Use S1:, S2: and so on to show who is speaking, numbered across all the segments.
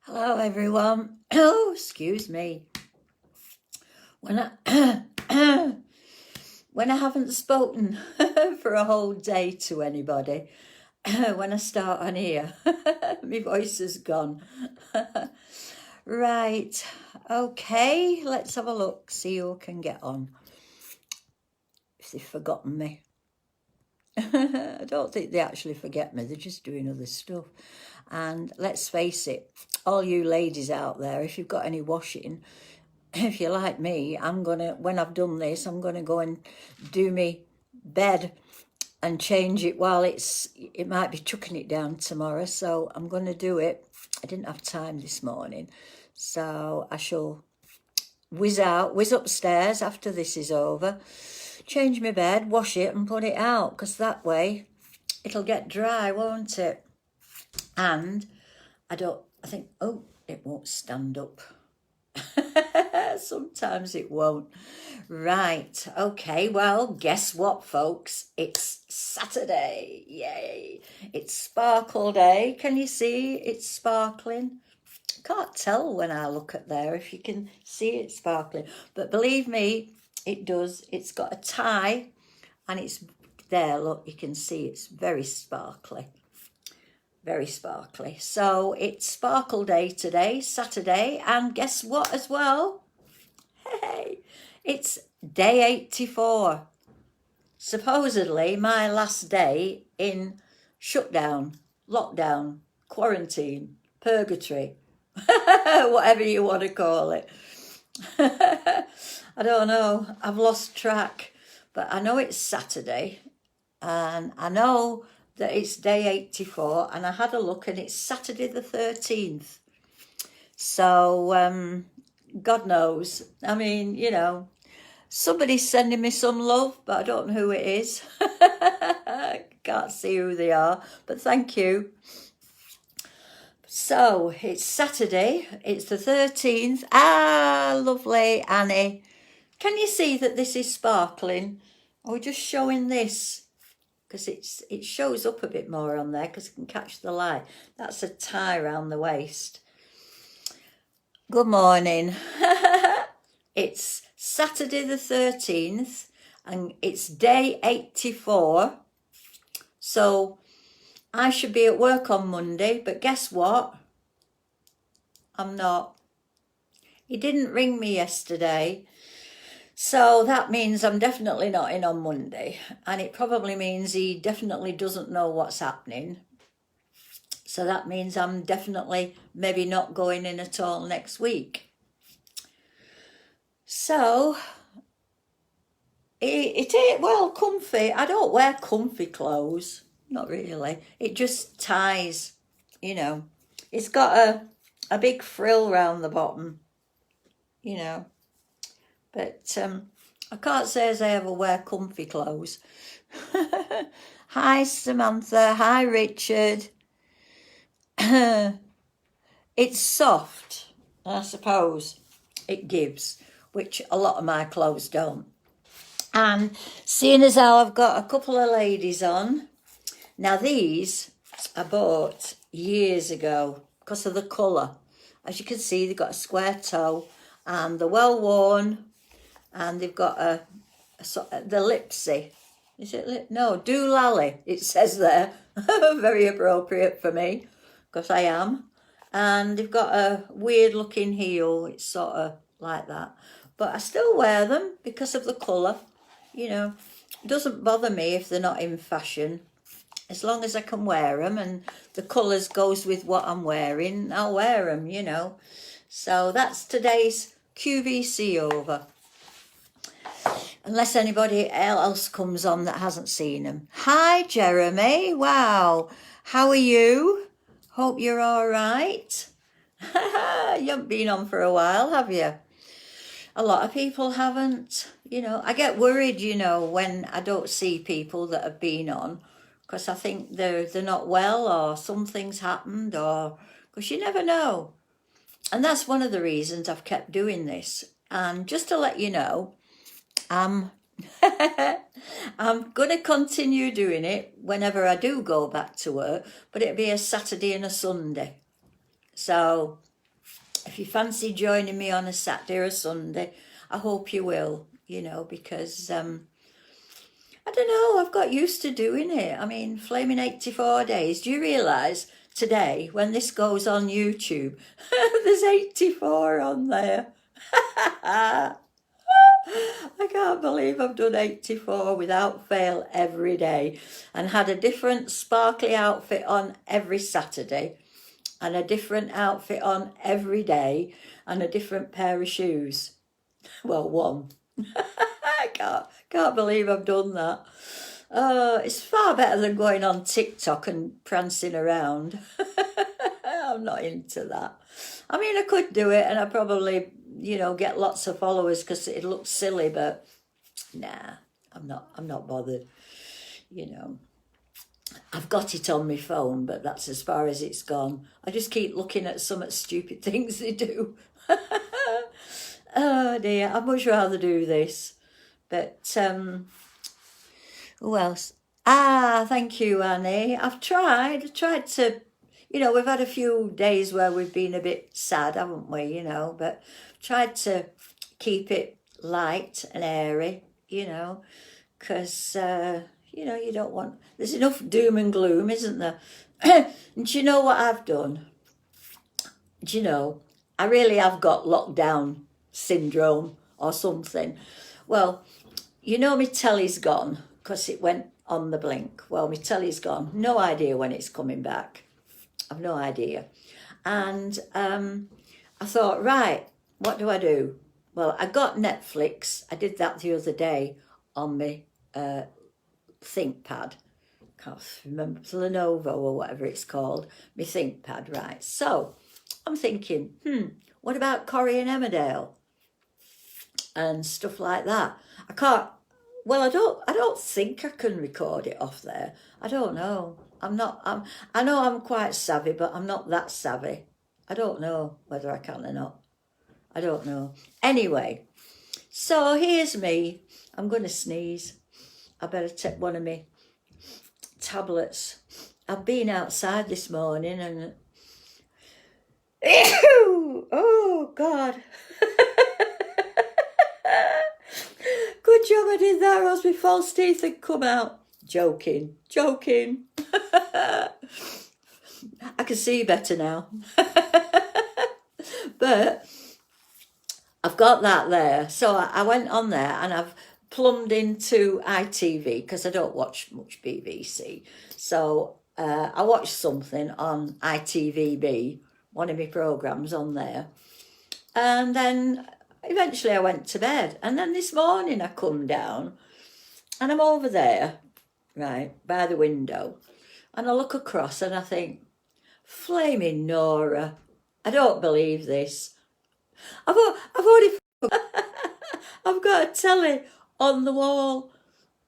S1: Hello everyone. Oh, excuse me. When I when I haven't spoken for a whole day to anybody, when I start on here, my voice is gone. Right. Okay, let's have a look, see who can get on. If they've forgotten me. I don't think they actually forget me, they're just doing other stuff. And let's face it, all you ladies out there, if you've got any washing, if you're like me, when I've done this, I'm gonna go and do me bed and change it while it might be chucking it down tomorrow. So I'm gonna do it. I didn't have time this morning, so I shall whiz upstairs after this is over, change my bed, wash it and put it out, because that way it'll get dry, won't it? And I think, oh, it won't stand up. Sometimes it won't. Right, okay, well, guess what, folks? It's Saturday. Yay. It's sparkle day. Can you see it's sparkling? Can't tell when I look at there if you can see it sparkling. But believe me, it does. It's got a tie and it's there. Look, you can see it's very sparkly. Very sparkly. So it's sparkle day today, Saturday, and guess what as well? Hey, it's day 84. Supposedly my last day in shutdown, lockdown, quarantine, purgatory, whatever you want to call it. I don't know. I've lost track, but I know it's Saturday and I know that it's day 84, and I had a look and it's Saturday the 13th. So, God knows. I mean, somebody's sending me some love, but I don't know who it is. Can't see who they are, but thank you. So, it's Saturday, it's the 13th. Ah, lovely, Annie. Can you see that this is sparkling? We're just showing this, because it shows up a bit more on there because it can catch the light. That's a tie around the waist. Good morning. It's Saturday the 13th and it's day 84. So I should be at work on Monday, but guess what? I'm not. He didn't ring me yesterday. So that means I'm definitely not in on Monday, and it probably means he definitely doesn't know what's happening. So that means I'm definitely maybe not going in at all next week. So it ain't well comfy. I don't wear comfy clothes, not really. It just ties, It's got a big frill round the bottom, But I can't say as I ever wear comfy clothes. Hi, Samantha. Hi, Richard. It's soft, I suppose it gives, which a lot of my clothes don't. And seeing as how I've got a couple of ladies on, now these I bought years ago because of the colour. As you can see, they've got a square toe and they're well worn, and they've got the Lipsy. Is it no, Doolally, it says there. Very appropriate for me because I am. And they've got a weird looking heel. It's sort of like that, but I still wear them because of the colour. It doesn't bother me if they're not in fashion, as long as I can wear them and the colours goes with what I'm wearing. I'll wear them. So that's today's QVC over, unless anybody else comes on that hasn't seen them. Hi, Jeremy. Wow, how are you? Hope you're all right. You haven't been on for a while, have you? A lot of people haven't. I get worried, when I don't see people that have been on, because I think they're not well or something's happened, or because you never know. And that's one of the reasons I've kept doing this. And just to let you know, I'm going to continue doing it whenever I do go back to work, but it'll be a Saturday and a Sunday. So if you fancy joining me on a Saturday or a Sunday, I hope you will, because I don't know, I've got used to doing it. I mean, flaming 84 days. Do you realise today, when this goes on YouTube, there's 84 on there? I can't believe I've done 84 without fail every day and had a different sparkly outfit on every Saturday and a different outfit on every day and a different pair of shoes. Well, one. I can't believe I've done that. It's far better than going on TikTok and prancing around. I'm not into that. I mean, I could do it and I probably, get lots of followers because it looks silly, but nah, I'm not bothered. I've got it on my phone, but that's as far as it's gone. I just keep looking at some stupid things they do. Oh dear, I'd much rather do this. But who else? Thank you, Annie. I've tried to, we've had a few days where we've been a bit sad, haven't we, but tried to keep it light and airy, because, you don't want, there's enough doom and gloom, isn't there? And do you know what I've done? Do you know, I really have got lockdown syndrome or something. Well, my telly's gone because it went on the blink. Well, my telly's gone. No idea when it's coming back. I've no idea. And I thought, right, what do I do? Well, I got Netflix. I did that the other day on my ThinkPad. Can't remember, Lenovo or whatever it's called. My ThinkPad, right. So I'm thinking, what about Corrie and Emmerdale? And stuff like that. I can't. Well, I don't think I can record it off there. I don't know. I know I'm quite savvy, but I'm not that savvy. I don't know whether I can or not. I don't know. Anyway, so here's me. I'm going to sneeze. I better take one of my tablets. I've been outside this morning and oh God. Good job I did that, or else my false teeth had come out. Joking. I can see better now. But I've got that there. So I went on there and I've plumbed into ITV because I don't watch much BBC. So I watched something on ITVB, one of my programmes on there. And then eventually I went to bed. And then this morning I come down and I'm over there, right, by the window. And I look across and I think, flaming Nora, I don't believe this. I've already, I've got a telly on the wall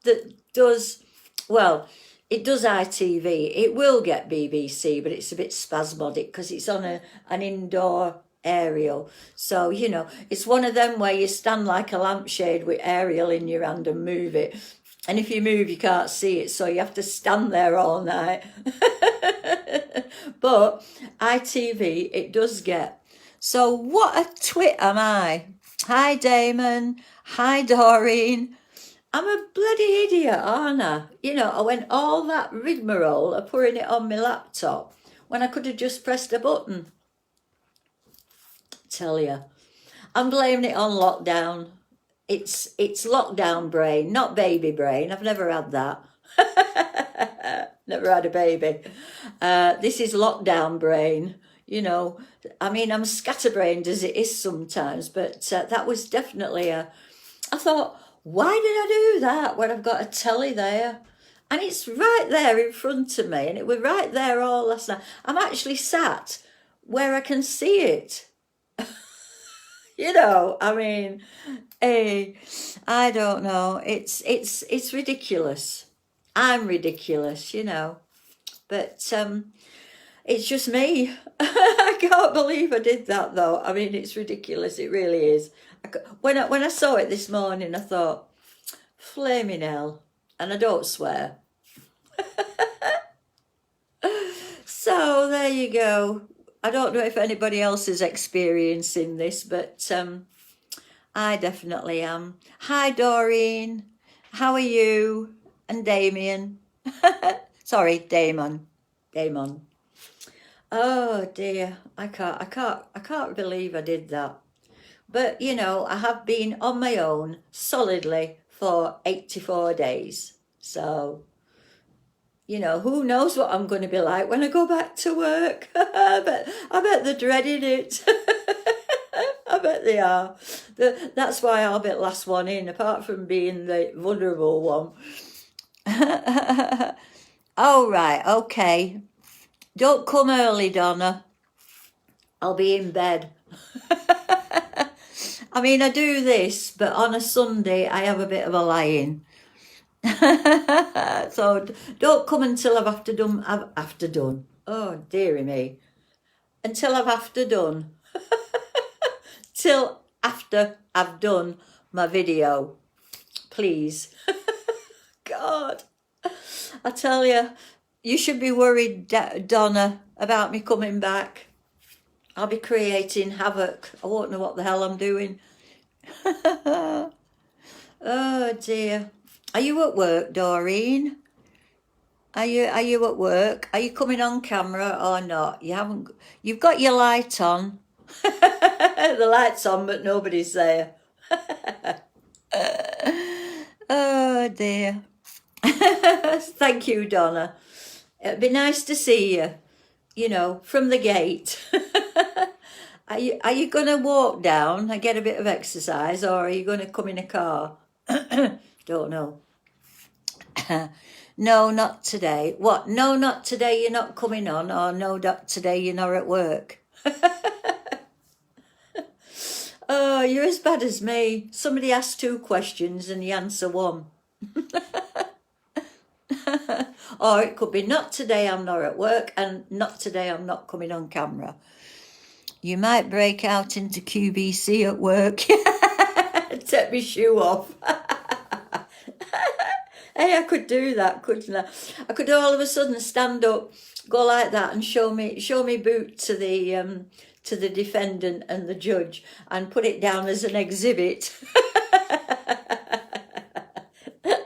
S1: that does, well, it does ITV. It will get BBC, but it's a bit spasmodic because it's on an indoor aerial. So, it's one of them where you stand like a lampshade with aerial in your hand and move it. And if you move, you can't see it. So you have to stand there all night. But ITV, it does get. So what a twit am I? Hi, Damon. Hi, Doreen. I'm a bloody idiot, aren't I? I went all that rigmarole of putting it on my laptop when I could have just pressed a button. Tell you, I'm blaming it on lockdown. It's lockdown brain, not baby brain. I've never had that. Never had a baby. This is lockdown brain. I mean, I'm scatterbrained as it is sometimes, but that was definitely I thought, why did I do that when I've got a telly there? And it's right there in front of me, and it was right there all last night. I'm actually sat where I can see it. I mean, I don't know. It's ridiculous. I'm ridiculous, But it's just me. I can't believe I did that, though. I mean, it's ridiculous. It really is. When I saw it this morning, I thought, flaming hell. And I don't swear. So there you go. I don't know if anybody else is experiencing this, but I definitely am. Hi, Doreen. How are you? And Damien. Sorry, Damon. Damon. Oh dear, I can't believe I did that. But you know, I have been on my own solidly for 84 days. So, you know, who knows what I'm going to be like when I go back to work. I bet they're dreading it. I bet they are. That's why I'll be last one in, apart from being the vulnerable one. Oh, right, okay. Don't come early, Donna. I'll be in bed. I mean, I do this, but on a Sunday, I have a bit of a lie-in. So don't come until I've after done. Oh, dearie me. Until I've after done. Till after I've done my video. Please. God. I tell you, you should be worried, Donna, about me coming back. I'll be creating havoc. I won't know what the hell I'm doing. Oh dear. Are you at work, Doreen? Are you at work? Are you coming on camera or not? You've got your light on. The light's on, but nobody's there. Oh dear. Thank you, Donna. It'd be nice to see you, you know, from the gate. Are you going to walk down and get a bit of exercise, or are you going to come in a car? Don't know. No, not today. What? No, not today, you're not coming on, or no, not today, you're not at work. Oh, you're as bad as me. Somebody asks 2 questions and you answer 1. Or it could be not today, I'm not at work, and not today, I'm not coming on camera. You might break out into QBC at work. Take my shoe off. Hey, I could do that, couldn't I? I could all of a sudden stand up, go like that, and show me boot to the defendant and the judge, and put it down as an exhibit.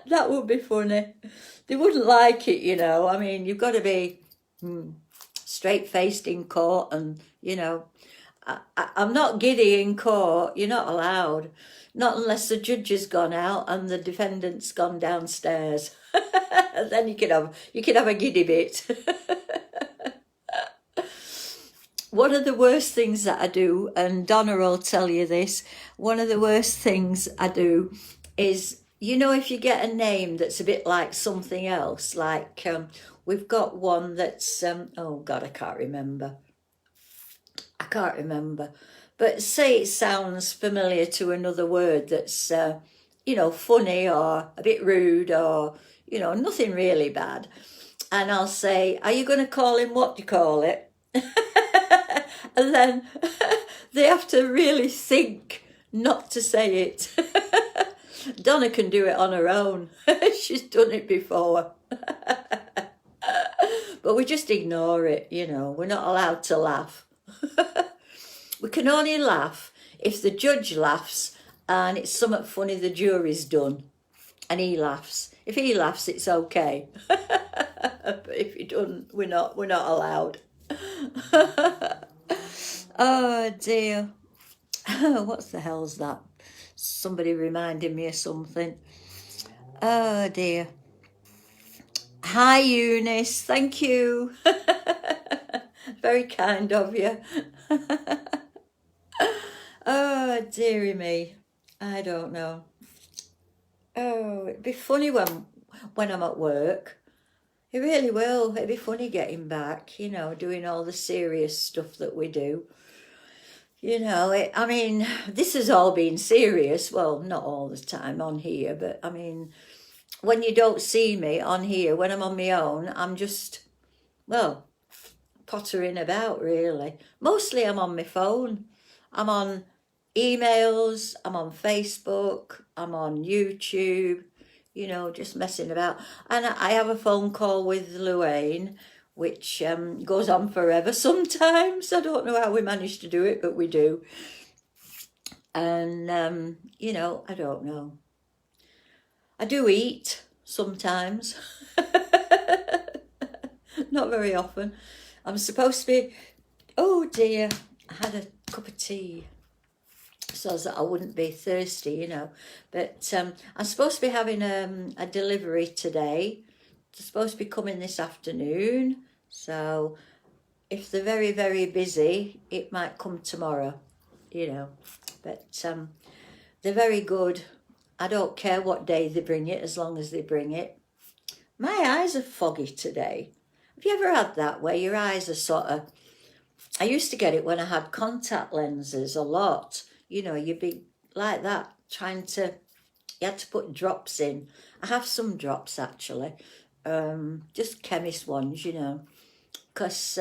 S1: That would be funny. They wouldn't like it, you know. I mean, you've got to be straight-faced in court, and you know, I'm not giddy in court. You're not allowed. Not unless the judge has gone out and the defendant's gone downstairs. Then you can have a giddy bit. One of the worst things that I do, and Donna will tell you this, one of the worst things I do is, you know, if you get a name that's a bit like something else, like we've got one that's, oh God, I can't remember. But say it sounds familiar to another word that's, you know, funny or a bit rude or, you know, nothing really bad. And I'll say, are you going to call him what do you call it? And then they have to really think not to say it. Donna can do it on her own. She's done it before. But we just ignore it, you know. We're not allowed to laugh. We can only laugh if the judge laughs and it's something funny the jury's done and he laughs. If he laughs, it's okay. But if he doesn't, we're not allowed. Oh dear. What the hell's that? Somebody reminding me of something. Oh dear. Hi Eunice, thank you. Very kind of you. Oh dearie me. I don't know. Oh, it'd be funny when I'm at work. It really will. It'd be funny getting back, you know, doing all the serious stuff that we do. You know, I mean, this has all been serious. Well, not all the time on here, but I mean, when you don't see me on here, when I'm on my own, I'm just, well, pottering about really. Mostly I'm on my phone. I'm on emails, I'm on Facebook, I'm on YouTube, you know, just messing about. And I have a phone call with Luane which goes on forever sometimes. I don't know how we manage to do it, but we do. And, you know, I don't know. I do eat sometimes. Not very often. I'm supposed to be, oh dear, I had a cup of tea so that I wouldn't be thirsty, you know. But I'm supposed to be having a delivery today. It's supposed to be coming this afternoon. So if they're very, very busy, it might come tomorrow, you know. But they're very good. I don't care what day they bring it, as long as they bring it. My eyes are foggy today. Have you ever had that, where your eyes are sort of... I used to get it when I had contact lenses a lot. You know, you'd be like that, trying to... You had to put drops in. I have some drops, actually. Just chemist ones, you know. Because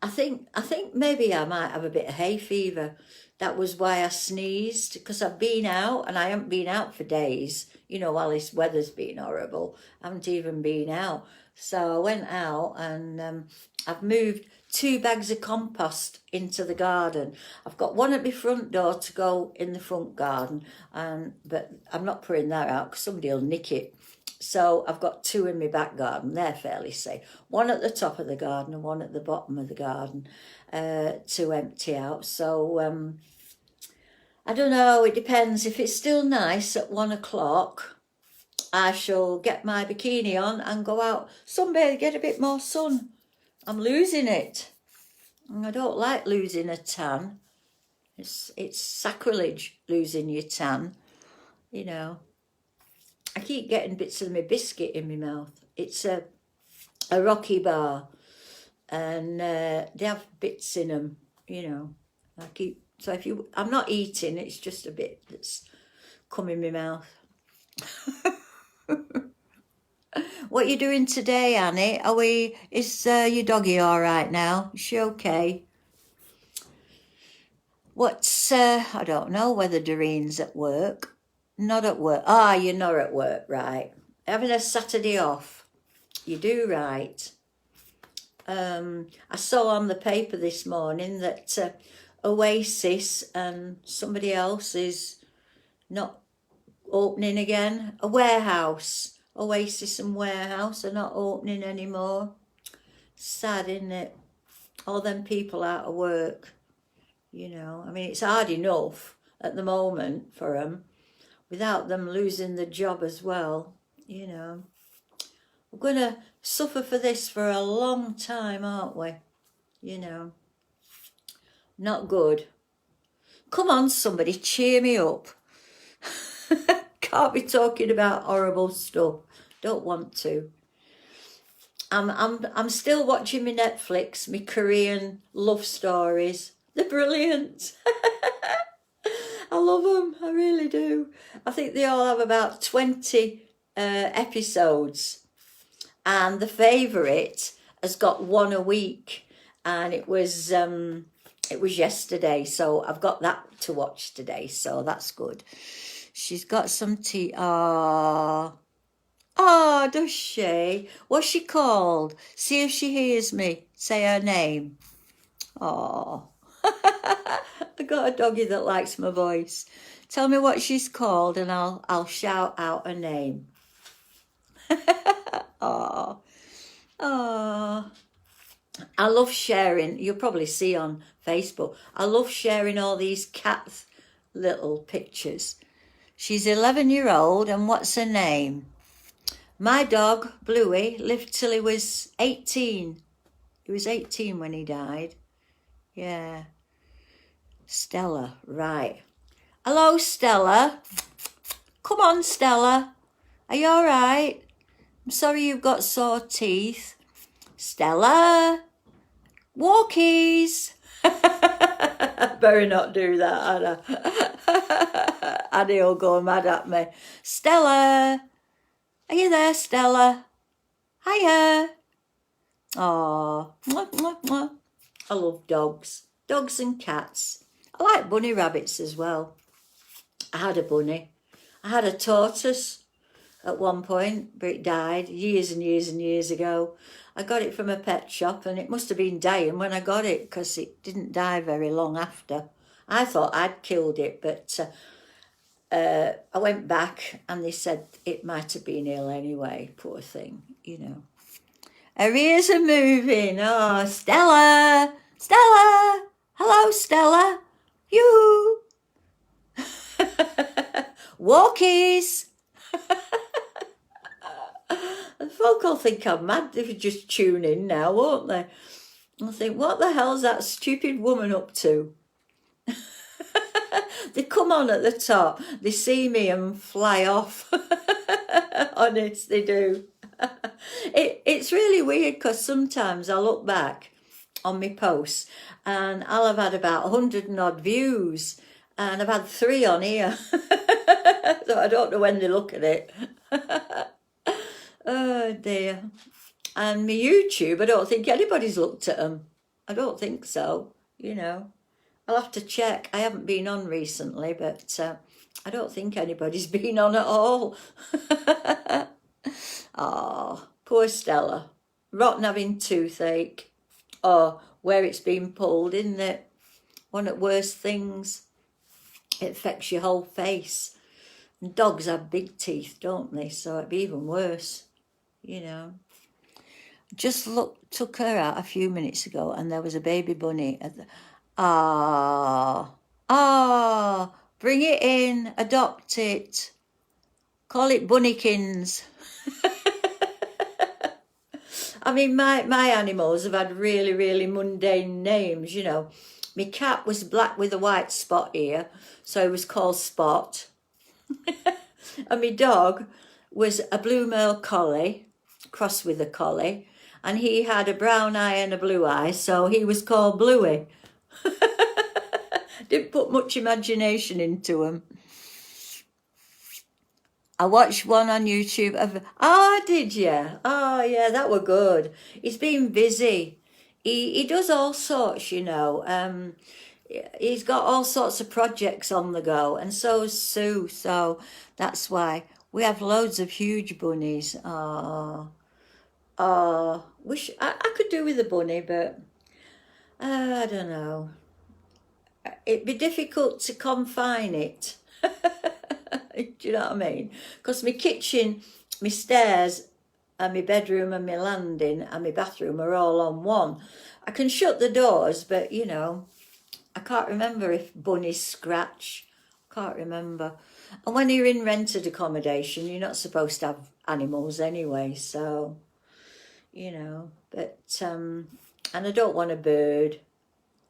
S1: I think maybe I might have a bit of hay fever. That was why I sneezed, because I've been out, and I haven't been out for days. You know, while this weather's been horrible, I haven't even been out. So I went out, and I've moved 2 bags of compost into the garden. I've got one at my front door to go in the front garden, but I'm not putting that out because somebody will nick it. So I've got 2 in my back garden. They're fairly safe. One at the top of the garden and one at the bottom of the garden to empty out. So I don't know. It depends. If it's still nice at 1 o'clock, I shall get my bikini on and go out sunbathe, get a bit more sun. I'm losing it. I don't like losing a tan. It's sacrilege losing your tan, you know. I keep getting bits of my biscuit in my mouth. It's a Rocky bar, and they have bits in them, you know. So I'm not eating, it's just a bit that's come in my mouth. What are you doing today, Annie? Is your doggy all right now? Is she okay? I don't know whether Doreen's at work. Not at work. You're not at work, right. Having a Saturday off. You do right. I saw on the paper this morning that Oasis and somebody else is not opening again. A warehouse. Oasis and Warehouse are not opening anymore. Sad, isn't it? All them people out of work. You know, I mean, it's hard enough at the moment for them, without them losing the job as well, you know. We're going to suffer for this for a long time, aren't we? You know. Not good. Come on, somebody, cheer me up. Can't be talking about horrible stuff. Don't want to. I'm still watching my Netflix, my Korean love stories. They're brilliant. I love them. I really do. I think they all have about 20 episodes, and the favourite has got 1 a week, and it was yesterday, so I've got that to watch today, so that's good. She's got some tea. Oh, does she? What's she called? See if she hears me say her name. Oh, I got a doggy that likes my voice. Tell me what she's called and I'll shout out her name. Oh, I love sharing. You'll probably see on Facebook. I love sharing all these cats' little pictures. She's 11-year-old, and what's her name? My dog, Bluey, lived till he was 18. He was 18 when he died. Yeah. Stella, right. Hello, Stella. Come on, Stella. Are you all right? I'm sorry you've got sore teeth. Stella. Walkies. Better not do that, Anna. Annie will go mad at me. Stella. Are you there, Stella? Hiya. Oh, mwah, mwah, mwah. I love dogs. Dogs and cats. I like bunny rabbits as well. I had a bunny. I had a tortoise. at one point, but it died years and years and years ago. I got it from a pet shop, and it must have been dying when I got it, because it didn't die very long after. I thought I'd killed it, but I went back and they said it might have been ill anyway, poor thing, you know. Her ears are moving. Oh, Stella! Stella! Hello, Stella! You! Walkies! And folk will think I'm mad if you just tune in now, won't they? I'll think, what the hell's that stupid woman up to? They come on at the top, they see me and fly off. Honest, they do. It's really weird, because sometimes I look back on my posts and I'll have had about 100 and odd views, and I've had 3 on here. So I don't know when they look at it. Oh dear. And my YouTube, I don't think anybody's looked at them. I don't think so, you know. I'll have to check. I haven't been on recently, but I don't think anybody's been on at all. Oh, poor Stella. Rotten having toothache. Or where it's been pulled, isn't it? One of the worst things. It affects your whole face. And dogs have big teeth, don't they? So it'd be even worse, you know. Just took her out a few minutes ago, and there was a baby bunny at the... bring it in, adopt it, call it Bunnykins. I mean, my animals have had really, really mundane names, you know. My cat was black with a white spot here, so he was called Spot. And my dog was a blue Merle collie, crossed with a collie, and he had a brown eye and a blue eye, so he was called Bluey. Didn't put much imagination into him. I watched one on YouTube of... Oh, did you? Oh, yeah, that were good. He's been busy. He does all sorts, you know. He's got all sorts of projects on the go, and so is Sue. So that's why we have loads of huge bunnies. Wish I could do with a bunny, but I don't know. It'd be difficult to confine it. Do you know what I mean? Because my kitchen, my stairs, and my bedroom and my landing and my bathroom are all on one. I can shut the doors, but, you know, I can't remember if bunnies scratch. Can't remember. And when you're in rented accommodation, you're not supposed to have animals anyway, so, you know. But, and I don't want a bird.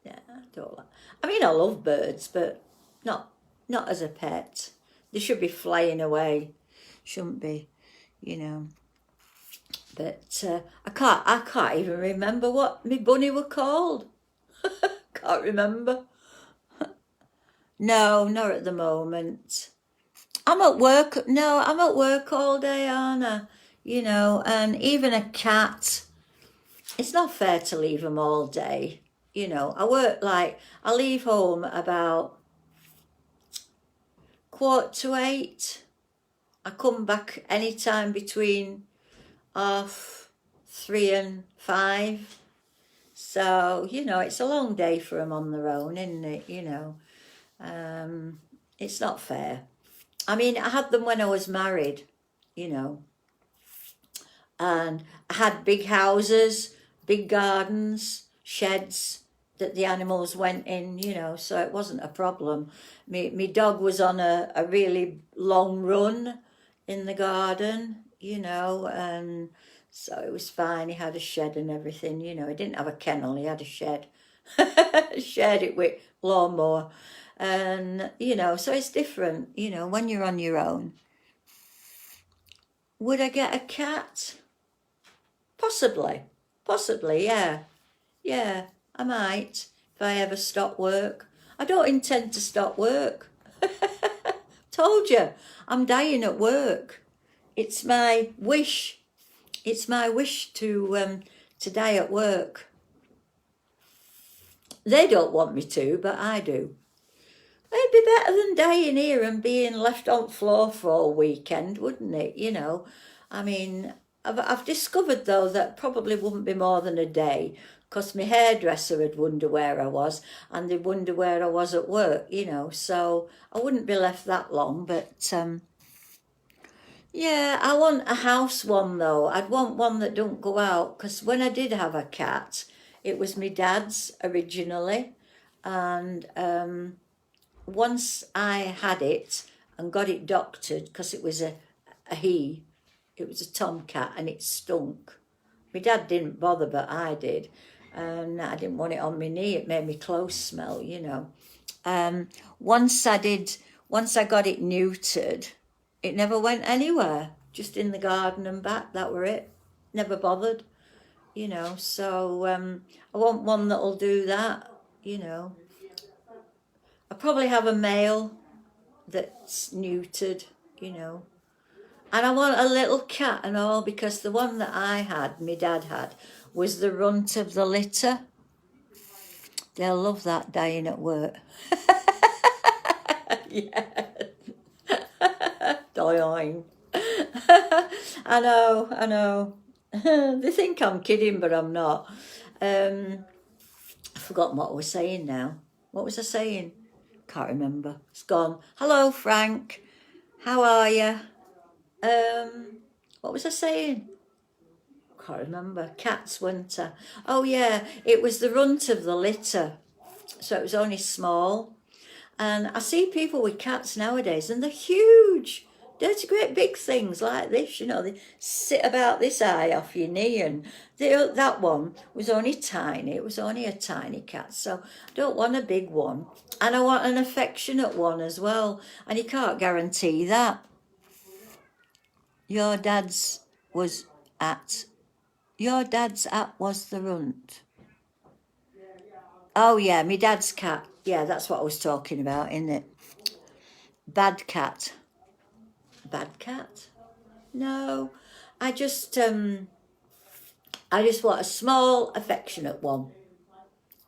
S1: Yeah, I don't like... I mean, I love birds, but not as a pet. They should be flying away, shouldn't be, you know. But I can't even remember what my bunny were called. Can't remember. No, not at the moment. I'm at work. No, I'm at work all day, aren't I? You know, and even a cat. It's not fair to leave them all day. You know, I leave home about 7:45. I come back anytime between 3 and 5. So, you know, it's a long day for them on their own, isn't it? You know, it's not fair. I mean, I had them when I was married, you know, and I had big houses, big gardens, sheds that the animals went in, you know, so it wasn't a problem. Me dog was on a really long run in the garden, you know, and so it was fine. He had a shed and everything, you know. He didn't have a kennel, he had a shed. Shared it with lawnmower. And, you know, so it's different, you know, when you're on your own. Would I get a cat? Possibly, yeah. Yeah, I might, if I ever stop work. I don't intend to stop work. Told you, I'm dying at work. It's my wish. It's my wish to die at work. They don't want me to, but I do. It'd be better than dying here and being left on the floor for a weekend, wouldn't it? I mean, I've discovered though that probably wouldn't be more than a day, because my hairdresser would wonder where I was and they'd wonder where I was at work, so I wouldn't be left that long. But yeah, I want a house one though. I'd want one that don't go out, because when I did have a cat, it was my dad's originally, and once I had it and got it doctored, because it was it was a tomcat and it stunk. My dad didn't bother, but I did. And I didn't want it on my knee. It made me clothes smell. Once I got it neutered, it never went anywhere. Just in the garden and back, that were it. Never bothered, So I want one that'll do that. I probably have a male that's neutered. And I want a little cat and all, because the one that my dad had, was the runt of the litter. They'll love that dying at work. Yeah. Doing. I know. They think I'm kidding, but I'm not. I've forgotten what I was saying now. What was I saying? Can't remember. It's gone. Hello, Frank. How are you? What was I saying? Can't remember. Cats, winter. Oh yeah, it was the runt of the litter, so it was only small. And I see people with cats nowadays, and they're huge. Dirty great big things like this, they sit about this high off your knee, and that one was only tiny. It was only a tiny cat, so I don't want a big one. And I want an affectionate one as well, and you can't guarantee that. Your dad's at was the runt. Oh yeah, my dad's cat. Yeah, that's what I was talking about, isn't it? Bad cat. Bad cat? No, I just want a small, affectionate one.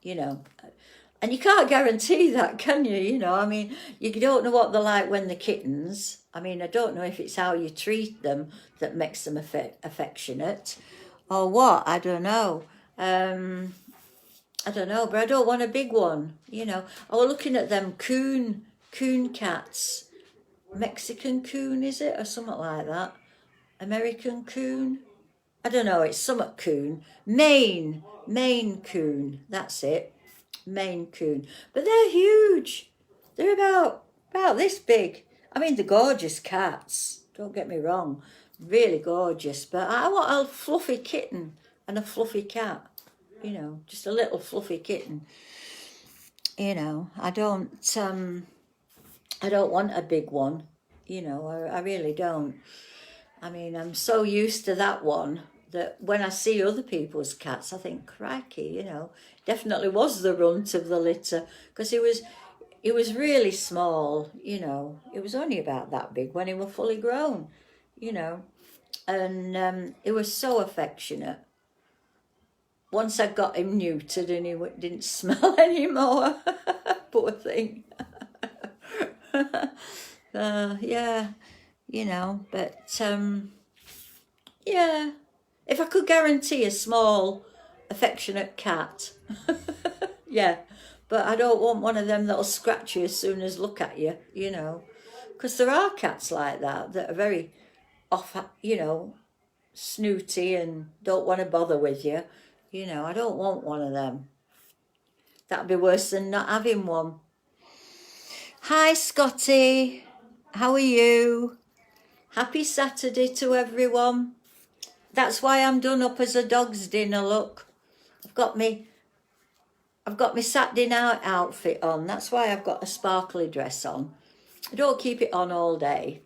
S1: And you can't guarantee that, can you? I mean, you don't know what they're like when they're kittens. I mean, I don't know if it's how you treat them that makes them affectionate, or what. I don't know. I don't know, but I don't want a big one. I was looking at them coon cats. Mexican coon, is it, or something like that? American coon. I don't know. It's something coon. Maine coon. That's it. Maine coon. But they're huge. They're about this big. I mean, they're gorgeous cats. Don't get me wrong. Really gorgeous. But I want a fluffy kitten and a fluffy cat. Just a little fluffy kitten. I don't want a big one. I really don't. I mean, I'm so used to that one that when I see other people's cats, I think, crikey, definitely was the runt of the litter, because he was really small. It was only about that big when he was fully grown. And he was so affectionate. Once I got him neutered and he didn't smell anymore. Poor thing. Yeah, but yeah, if I could guarantee a small, affectionate cat, yeah, but I don't want one of them that'll scratch you as soon as look at you, because there are cats like that are very off, snooty and don't want to bother with you. I don't want one of them. That'd be worse than not having one. Hi, Scotty. How are you? Happy Saturday to everyone. That's why I'm done up as a dog's dinner, look. I've got me Saturday night outfit on. That's why I've got a sparkly dress on. I don't keep it on all day.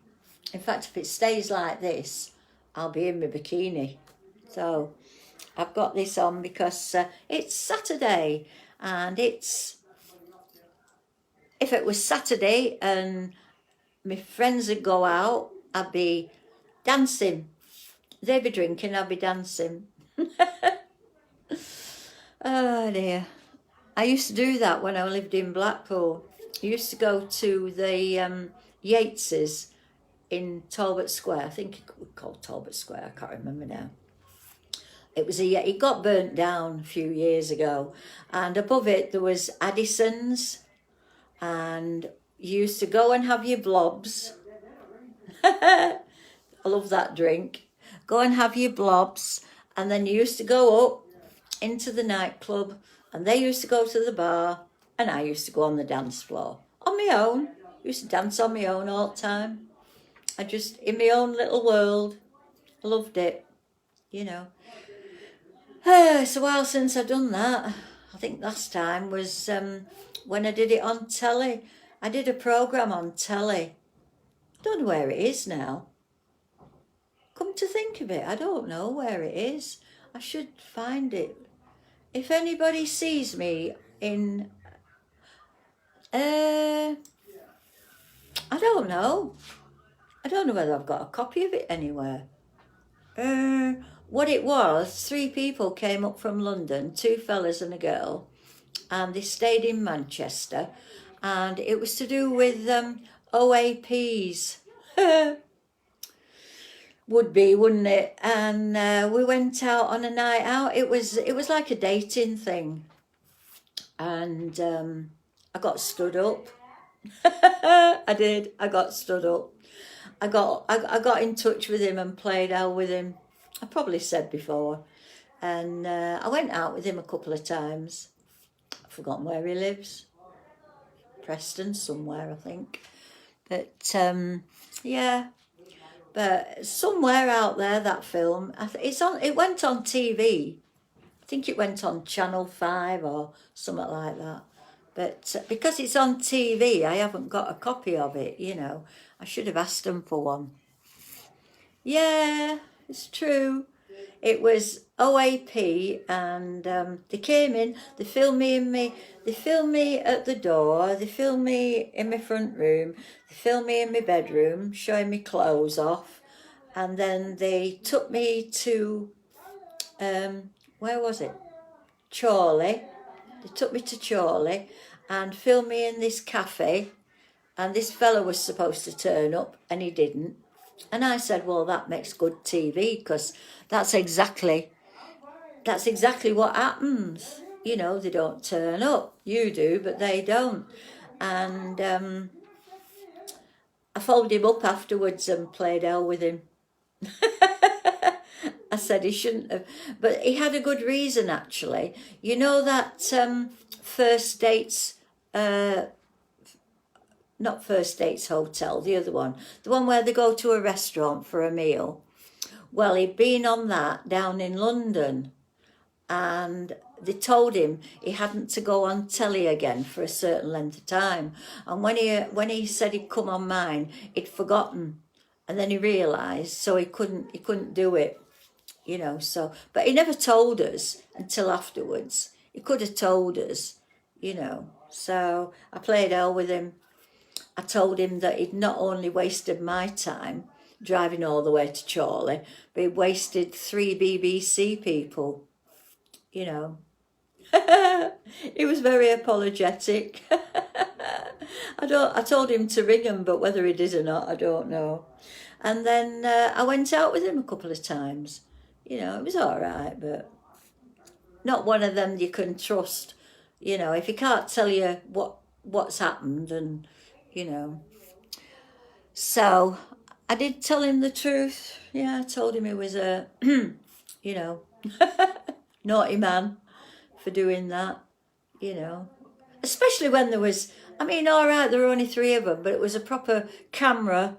S1: In fact, if it stays like this, I'll be in my bikini. So I've got this on because it's Saturday, and if it was Saturday and my friends would go out, I'd be dancing. They'd be drinking, I'd be dancing. Oh dear. I used to do that when I lived in Blackpool. used to go to the Yateses in Talbot Square. I think it was called Talbot Square. I can't remember now. It got burnt down a few years ago, and above it there was Addison's, and you used to go and have your blobs. I love that drink. Go and have your blobs, and then you used to go up into the nightclub, and they used to go to the bar, and I used to go on the dance floor on my own. I used to dance on my own all the time. I just, in my own little world. I loved it, you know. It's a while since I've done that. I think last time was when I did it on telly. I did a programme on telly. I don't know where it is now. Come to think of it, I don't know where it is. I should find it. If anybody sees me in... I don't know. I don't know whether I've got a copy of it anywhere. What it was, 3 people came up from London, 2 fellas and a girl, and they stayed in Manchester, and it was to do with OAPs. Would be, wouldn't it? And we went out on a night out. It was like a dating thing, and I got stood up. I did. I got stood up. I got in touch with him and played out with him. I probably said before, and I went out with him a couple of times. I've forgotten where he lives. Preston somewhere, I think. But yeah, but somewhere out there, that film. It went on TV. I think it went on Channel 5 or something like that. But because it's on TV, I haven't got a copy of it, you know. I should have asked them for one. Yeah, it's true. It was OAP, and they came in, they filmed me at the door, they filmed me in my front room, they filmed me in my bedroom, showing me clothes off, and then they took me to, where was it? Chorley. They took me to Chorley and filmed me in this cafe, and this fella was supposed to turn up and he didn't. And I said, well, that makes good TV, because that's exactly what happens. You know, they don't turn up. You do, but they don't. And I followed him up afterwards and played hell with him. I said he shouldn't have, but he had a good reason, actually. You know that First Dates, not First Dates Hotel, the other one, the one where they go to a restaurant for a meal. Well, he'd been on that down in London, and they told him he hadn't to go on telly again for a certain length of time. And when he said he'd come on mine, he'd forgotten, and then he realised, so he couldn't do it. You know, so, but he never told us until afterwards. He could have told us, you know. So I played hell with him. I told him that he'd not only wasted my time driving all the way to Chorley, but he wasted 3 BBC people, you know. He was very apologetic. I told him to ring him, but whether he did or not, I don't know. And then I went out with him a couple of times. You know, it was all right, but not one of them you can trust. You know, if he can't tell you what's happened, and, you know. So I did tell him the truth. Yeah, I told him he was a, you know, naughty man for doing that, you know. Especially when there was, I mean, all right, there were only 3 of them, but it was a proper camera,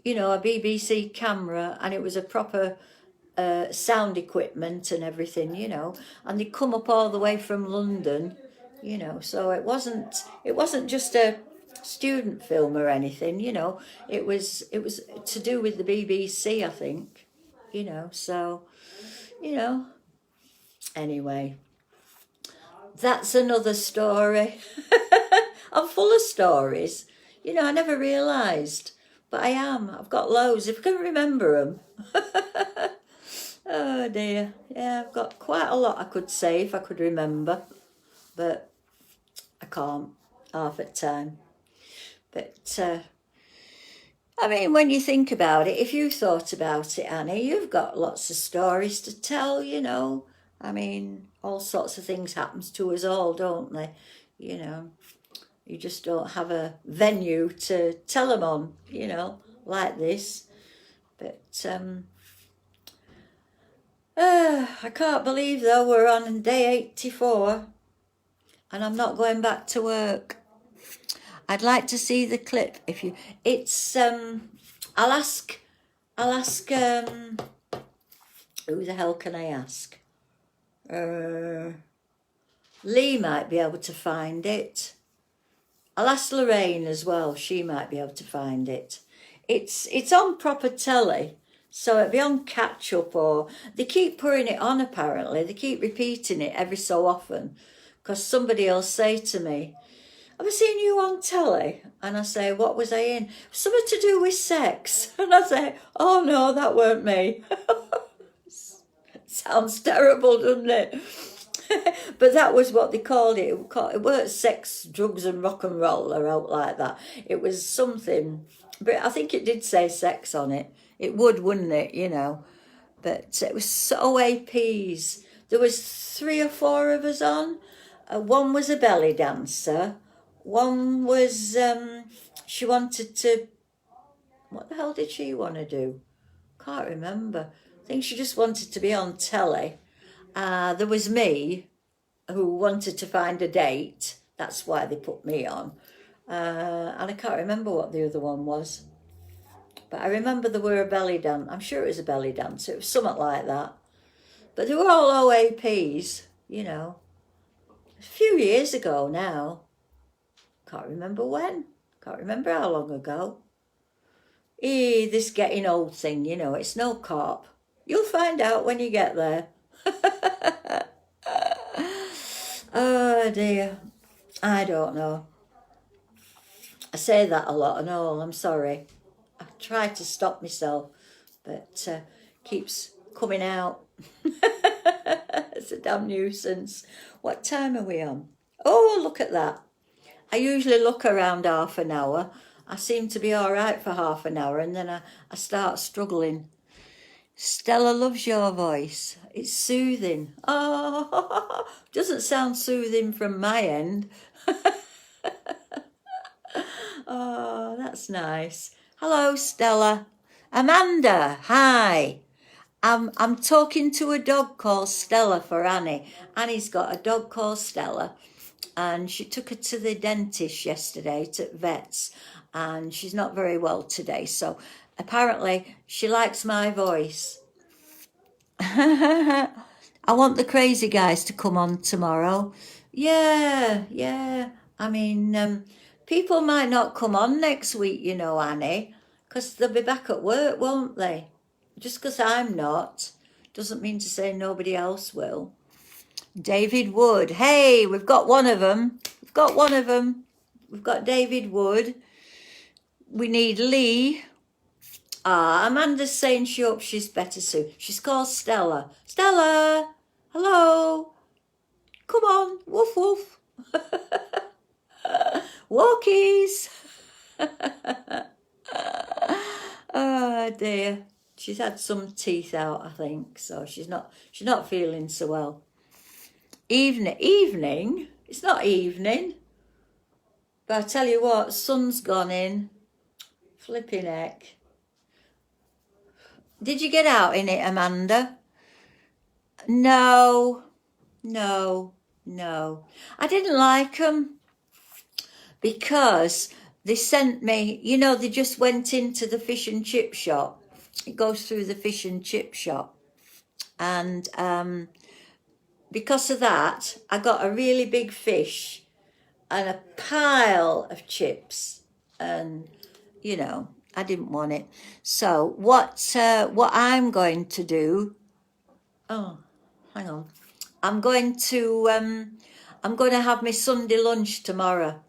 S1: you know, a BBC camera, and it was a proper... sound equipment and everything, you know, and they come up all the way from London, you know, so it wasn't just a student film or anything, you know, it was to do with the BBC, I think, you know, so, you know, anyway, that's another story. I'm full of stories, you know, I never realised, but I am, I've got loads, if I can remember them. Oh dear, yeah, I've got quite a lot I could say if I could remember, but I can't half at time. But I mean, when you think about it, if you thought about it, Annie, you've got lots of stories to tell, you know. I mean, all sorts of things happens to us all, don't they? You know, you just don't have a venue to tell them on, you know, like this. But I can't believe though we're on day 84 and I'm not going back to work. I'd like to see the clip if you. It's I'll ask. Who the hell can I ask? Lee might be able to find it. I'll ask Lorraine as well. She might be able to find it. It's on proper telly, so it'll be on catch up, or they keep putting it on. Apparently, they keep repeating it every so often, because somebody will say to me, "Have I seen you on telly?" And I say, "What was I in?" "Something to do with sex." And I say, "Oh no, that weren't me." Sounds terrible, doesn't it? But that was what they called it. It weren't sex, drugs and rock and roll or out like that. It was something, but I think it did say sex on it. It would, wouldn't it, you know? But it was so APs. There was 3 or 4 of us on. One was a belly dancer. One was, she wanted to, what the hell did she want to do? Can't remember. I think she just wanted to be on telly. There was me, who wanted to find a date. That's why they put me on. And I can't remember what the other one was. But I remember there were a belly dance. I'm sure it was a belly dance. It was something like that. But they were all OAPs, you know. A few years ago now. Can't remember when. Can't remember how long ago. This getting old thing, you know, it's no cop. You'll find out when you get there. Oh dear. I don't know. I say that a lot and all, I'm sorry. I try to stop myself, but keeps coming out. It's a damn nuisance. What time are we on? Oh, look at that. I usually look around half an hour. I seem to be all right for half an hour, and then I start struggling. Stella loves your voice. It's soothing. Oh, doesn't sound soothing from my end. Oh, that's nice. Hello, Stella. Amanda, hi. I'm talking to a dog called Stella for Annie. Annie's got a dog called Stella, and she took her to the dentist yesterday, to vets, and she's not very well today. So apparently she likes my voice. I want the crazy guys to come on tomorrow. Yeah. I mean, people might not come on next week, you know, Annie, because they'll be back at work, won't they? Just because I'm not doesn't mean to say nobody else will. David Wood. Hey, we've got one of them. We've got David Wood. We need Lee. Amanda's saying she hopes she's better soon. She's called Stella. Stella, hello. Come on, woof woof. Walkies. Oh dear. She's had some teeth out, I think, so she's not feeling so well. Evening? It's not evening. But I tell you what, sun's gone in. Flipping heck. Did you get out in it, Amanda? No. I didn't like them because they sent me, you know, they just went into the fish and chip shop. It goes through the fish and chip shop. And because of that, I got a really big fish and a pile of chips. And, you know, I didn't want it. So what I'm going to do, oh, hang on. I'm going to have my Sunday lunch tomorrow.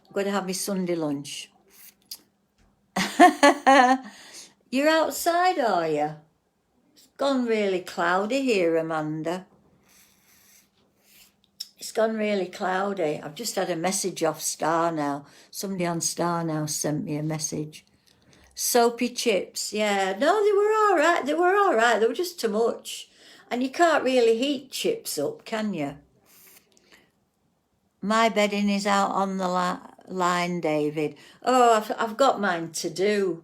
S1: I'm going to have my Sunday lunch. You're outside, are you? It's gone really cloudy here, Amanda. It's It's gone really cloudy. I've just had a message off Star Now. Somebody on Star Now sent me a message. Soapy chips, yeah. No, they were all right. They were all right. They were just too much. And you can't really heat chips up, can you? My bedding is out on the line, David. Oh, I've got mine to do.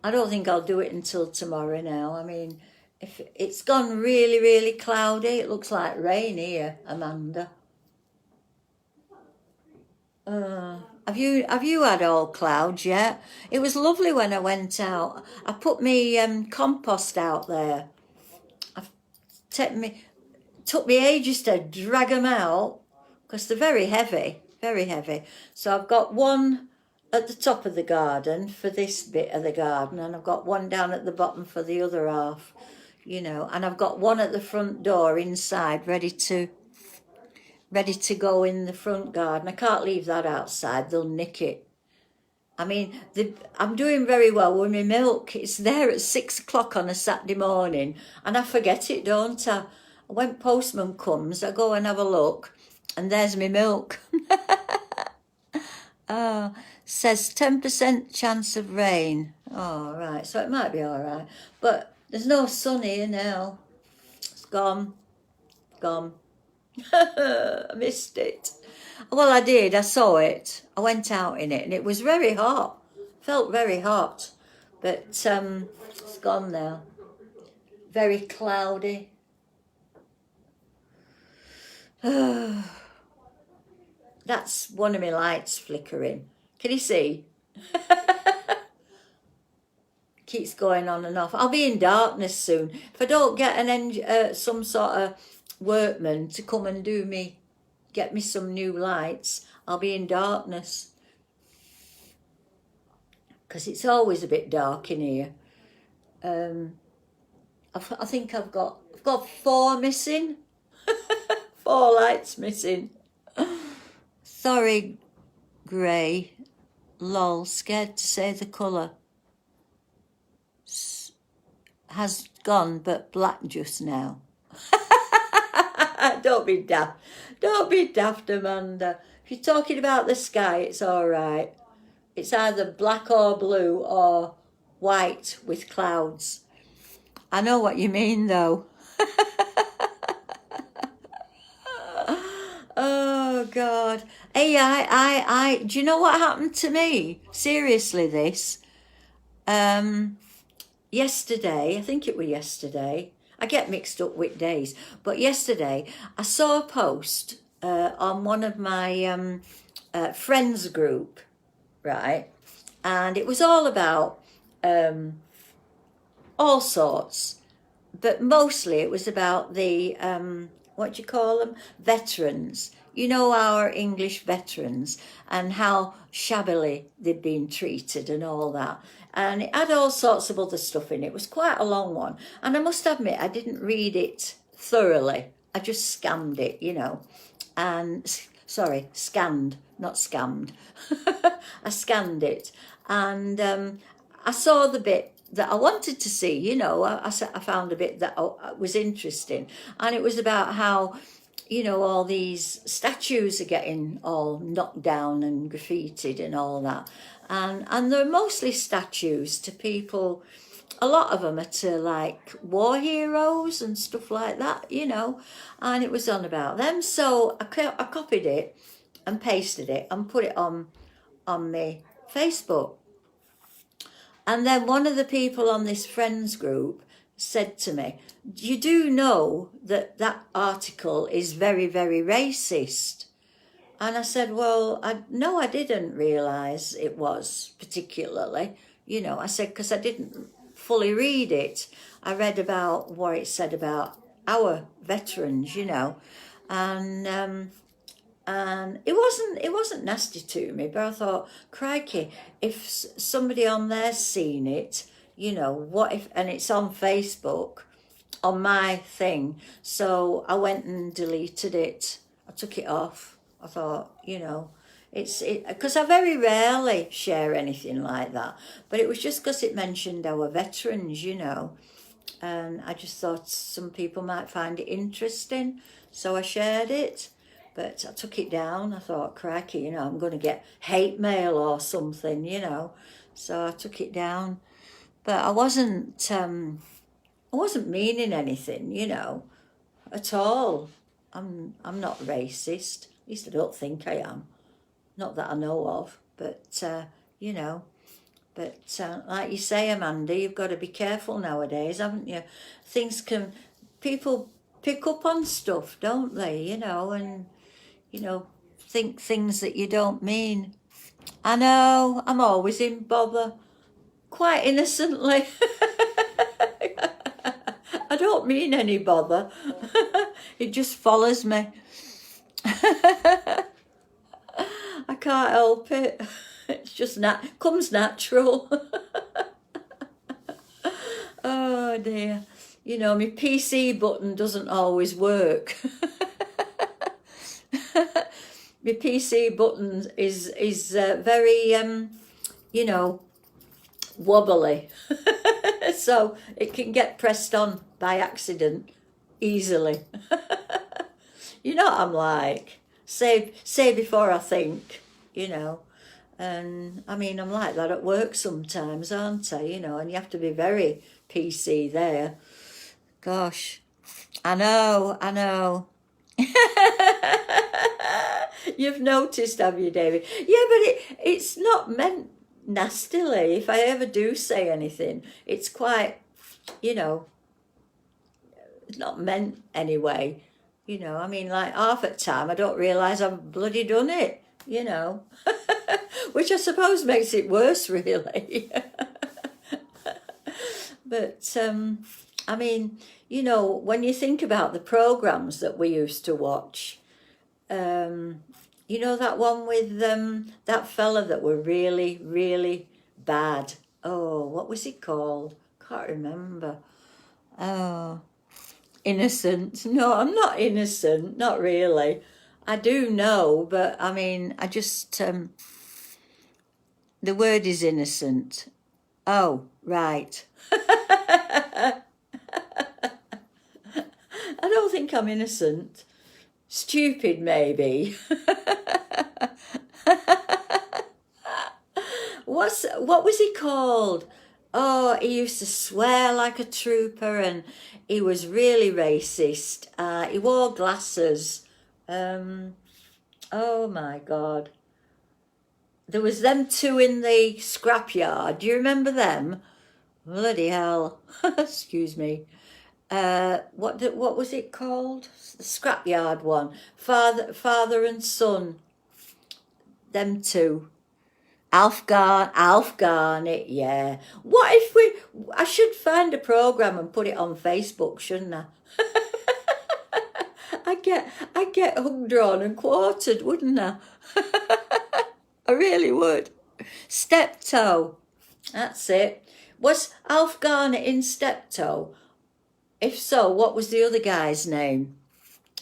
S1: I don't think I'll do it until tomorrow now. I mean, if it's gone really, really cloudy, it looks like rain here, Amanda. Have you had all clouds yet? It was lovely when I went out. I put me compost out there. Took me ages to drag them out because they're very heavy, very heavy. So I've got one at the top of the garden for this bit of the garden, and I've got one down at the bottom for the other half, you know, and I've got one at the front door inside ready to go in the front garden. I can't leave that outside, they'll nick it. I mean, I'm doing very well with my milk. It's there at 6 o'clock on a Saturday morning, and I forget it, don't I? When postman comes, I go and have a look, and there's my milk. Oh, says 10% chance of rain. Oh, right, so it might be all right. But there's no sun here now. It's gone. I missed it. Well, I did. I saw it. I went out in it, and it was very hot. Felt very hot. But it's gone now. Very cloudy. That's one of my lights flickering. Can you see? Keeps going on and off. I'll be in darkness soon. If I don't get some sort of workman to come and get me some new lights, I'll be in darkness. Because it's always a bit dark in here. I think I've got 4 missing. 4 lights missing. Sorry, grey. Lol, scared to say the colour. Has gone, but black just now. Don't be daft. Don't be daft, Amanda. If you're talking about the sky, it's all right. It's either black or blue or white with clouds. I know what you mean, though. Oh, God. Hey, do you know what happened to me? Seriously, this. Yesterday, I think it was yesterday, I get mixed up with days, but yesterday I saw a post on one of my friends group, right? And it was all about all sorts, but mostly it was about the, what do you call them? Veterans. You know, our English veterans and how shabbily they'd been treated and all that. And it had all sorts of other stuff in it. It was quite a long one. And I must admit, I didn't read it thoroughly. I just scanned it, you know. And, sorry, scanned, not scammed. I scanned it. And I saw the bit that I wanted to see, you know. I found a bit that was interesting. And it was about how, you know, all these statues are getting all knocked down and graffitied and all that. And they're mostly statues to people, a lot of them are to like war heroes and stuff like that, you know, and it was on about them. So I copied it and pasted it and put it on my Facebook. And then one of the people on this friends group said to me, you do know that article is very, very racist. And I said, well, no, I didn't realise it was particularly, you know. I said, because I didn't fully read it. I read about what it said about our veterans, you know. And it wasn't nasty to me, but I thought, crikey, if somebody on there's seen it, you know, what if, and it's on Facebook, on my thing. So I went and deleted it. I took it off. I thought, you know, because I very rarely share anything like that. But it was just because it mentioned our veterans, you know. And I just thought some people might find it interesting. So I shared it. But I took it down. I thought, crikey, you know, I'm going to get hate mail or something, you know. So I took it down. But I wasn't meaning anything, you know, at all. I'm not racist. At least I don't think I am. Not that I know of. But you know. But like you say, Amanda, you've got to be careful nowadays, haven't you? People pick up on stuff, don't they? You know, and you know, think things that you don't mean. I know, I'm always in bother, quite innocently. I don't mean any bother. It just follows me. I can't help it. It's just comes natural. Oh dear. You know, my PC button doesn't always work. My PC button is very you know, wobbly. So it can get pressed on by accident easily. You know what I'm like. Say before I think, you know. And I mean, I'm like that at work sometimes, aren't I? You know, and you have to be very PC there. Gosh, I know, I know. You've noticed, have you, David? Yeah, but it's not meant nastily. If I ever do say anything, it's quite, you know, it's not meant anyway. You know, I mean, like half the time I don't realise I've bloody done it, you know. Which I suppose makes it worse, really. But, I mean, you know, when you think about the programmes that we used to watch, you know, that one with that fella that were really, really bad. Oh, what was he called? Can't remember. Oh, innocent. No, I'm not innocent. Not really. I do know, but I mean, I just, the word is innocent. Oh, right. I don't think I'm innocent. Stupid, maybe. What was he called? Oh, he used to swear like a trooper, and he was really racist. He wore glasses. Oh my God. There was them two in the scrapyard. Do you remember them? Bloody hell. Excuse me. What was it called? The scrapyard one. Father and son. Them two. Alf Garnett, yeah. What if I should find a programme and put it on Facebook, shouldn't I? I'd get hung, drawn and quartered, wouldn't I? I really would. Steptoe. That's it. Was Alf Garnett in Steptoe? If so, what was the other guy's name?